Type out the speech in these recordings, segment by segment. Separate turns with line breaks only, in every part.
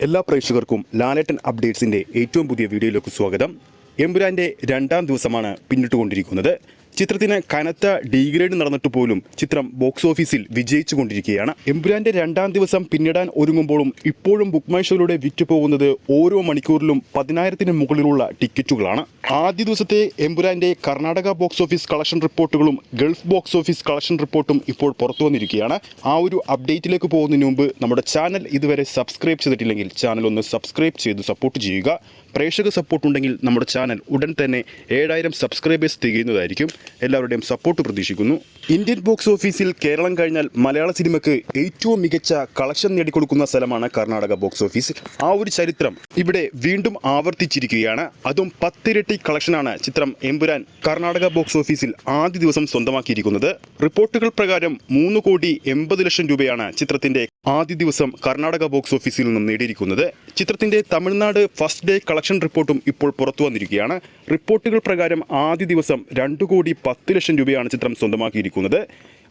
എല്ലാ പ്രേക്ഷകർക്കും ലാലേട്ടൻ അപ്ഡേറ്റ്സിൻ്റെ ഏറ്റവും പുതിയ വീഡിയോയിലേക്ക് സ്വാഗതം. എമ്പുരാൻ്റെ 2ാം ദിവസമാണ് പിന്നിട്ടുകൊണ്ടിരിക്കുന്നത്. ചിത്രത്തിന് കനത്ത ഡീഗ്രേഡ് നടന്നിട്ട് പോലും ചിത്രം ബോക്സ് ഓഫീസിൽ വിജയിച്ചുകൊണ്ടിരിക്കുകയാണ്. എമ്പുരാൻ്റെ 2ാം ദിവസം പിന്നിടാൻ ഒരുങ്ങുമ്പോഴും ഇപ്പോഴും ബുക്ക് മൈ ഷോയിലൂടെ വിറ്റുപോകുന്നത് ഓരോ മണിക്കൂറിലും 10,000-ന് മുകളിലുള്ള ടിക്കറ്റുകളാണ്. ആദ്യ ദിവസത്തെ എമ്പുരാൻ്റെ കർണാടക ബോക്സ് ഓഫീസ് കളക്ഷൻ റിപ്പോർട്ടുകളും ഗൾഫ് ബോക്സ് ഓഫീസ് കളക്ഷൻ റിപ്പോർട്ടും ഇപ്പോൾ പുറത്തു വന്നിരിക്കുകയാണ്. ആ ഒരു അപ്ഡേറ്റിലേക്ക് പോകുന്നതിന് മുമ്പ് നമ്മുടെ ചാനൽ ഇതുവരെ സബ്സ്ക്രൈബ് ചെയ്തിട്ടില്ലെങ്കിൽ ചാനൽ ഒന്ന് സബ്സ്ക്രൈബ് ചെയ്ത് സപ്പോർട്ട് ചെയ്യുക. പ്രേക്ഷക സപ്പോർട്ട് ഉണ്ടെങ്കിൽ നമ്മുടെ ചാനൽ ഉടൻ തന്നെ 7,000 സബ്സ്ക്രൈബേഴ്സ് തികയുന്നതായിരിക്കും. എല്ലാവരുടെയും സപ്പോർട്ട് പ്രതീക്ഷിക്കുന്നു. ഇന്ത്യൻ ബോക്സ് ഓഫീസിൽ കേരളം കഴിഞ്ഞാൽ മലയാള സിനിമയ്ക്ക് ഏറ്റവും മികച്ച കളക്ഷൻ നേടിക്കൊടുക്കുന്ന സ്ഥലമാണ് കർണാടക ബോക്സ് ഓഫീസ്. ആ ഒരു ചരിത്രം ഇവിടെ വീണ്ടും ആവർത്തിച്ചിരിക്കുകയാണ്. അതും 10 ഇരട്ടി കളക്ഷനാണ് ചിത്രം എമ്പുരാൻ കർണാടക ബോക്സ് ഓഫീസിൽ ആദ്യ ദിവസം സ്വന്തമാക്കിയിരിക്കുന്നത്. റിപ്പോർട്ടുകൾ പ്രകാരം 3,80,00,000 രൂപയാണ് ചിത്രത്തിന്റെ ആദ്യ ദിവസം കർണാടക ബോക്സ് ഓഫീസിൽ നിന്നും നേടിയിരിക്കുന്നത്. ചിത്രത്തിന്റെ തമിഴ്നാട് ഫസ്റ്റ് ഡേ കളക്ഷൻ റിപ്പോർട്ടും ഇപ്പോൾ പുറത്തു വന്നിരിക്കുകയാണ്. റിപ്പോർട്ടുകൾ പ്രകാരം ആദ്യ ദിവസം 2,10,00,000 രൂപയാണ് ചിത്രം സ്വന്തമാക്കിയിരിക്കുന്നത്.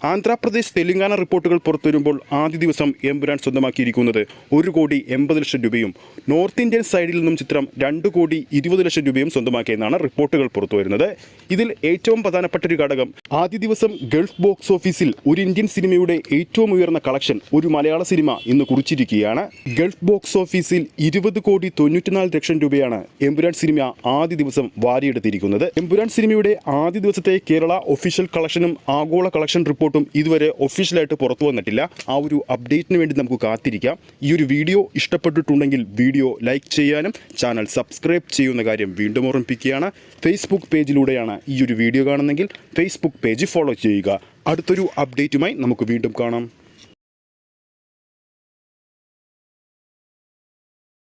ആന്ധ്രാപ്രദേശ് തെലങ്കാന റിപ്പോർട്ടുകൾ പുറത്തുവരുമ്പോൾ ആദ്യ ദിവസം എമ്പുരാൻ സ്വന്തമാക്കിയിരിക്കുന്നത് 1,80,00,000 രൂപയും നോർത്ത് ഇന്ത്യൻ സൈഡിൽ നിന്നും ചിത്രം 2,20,00,000 രൂപയും സ്വന്തമാക്കിയെന്നാണ് റിപ്പോർട്ടുകൾ പുറത്തുവരുന്നത്. ഇതിൽ ഏറ്റവും പ്രധാനപ്പെട്ട ഒരു ഘടകം ആദ്യ ദിവസം ഗൾഫ് ബോക്സ് ഓഫീസിൽ ഒരു ഇന്ത്യൻ സിനിമയുടെ ഏറ്റവും ഉയർന്ന കളക്ഷൻ ഒരു മലയാള സിനിമ ഇന്ന് കുറിച്ചിരിക്കുകയാണ്. ഗൾഫ് ബോക്സ് ഓഫീസിൽ 20,94,00,000 രൂപയാണ് എമ്പുരാൻ സിനിമ ആദ്യ ദിവസം വാരിയെടുത്തിരിക്കുന്നത്. എമ്പുരാൻ സിനിമയുടെ ആദ്യ ദിവസത്തെ കേരള ഒഫീഷ്യൽ കളക്ഷനും ആഗോള കളക്ഷൻ റിപ്പോർട്ടും ഇതുവരെ ഒഫീഷ്യലായിട്ട് പുറത്തു വന്നിട്ടില്ല. ആ ഒരു അപ്ഡേറ്റിന് വേണ്ടി നമുക്ക് കാത്തിരിക്കാം. ഈ ഒരു വീഡിയോ ഇഷ്ടപ്പെട്ടിട്ടുണ്ടെങ്കിൽ വീഡിയോ ലൈക്ക് ചെയ്യാനും ചാനൽ സബ്സ്ക്രൈബ് ചെയ്യുന്ന കാര്യം വീണ്ടും ഓർമ്മിപ്പിക്കുകയാണ്. ഫേസ്ബുക്ക് പേജിലൂടെയാണ് ഈ ഒരു വീഡിയോ കാണുന്നതെങ്കിൽ ഫേസ്ബുക്ക് പേജ് ഫോളോ ചെയ്യുക. അടുത്തൊരു അപ്ഡേറ്റുമായി നമുക്ക് വീണ്ടും കാണാം.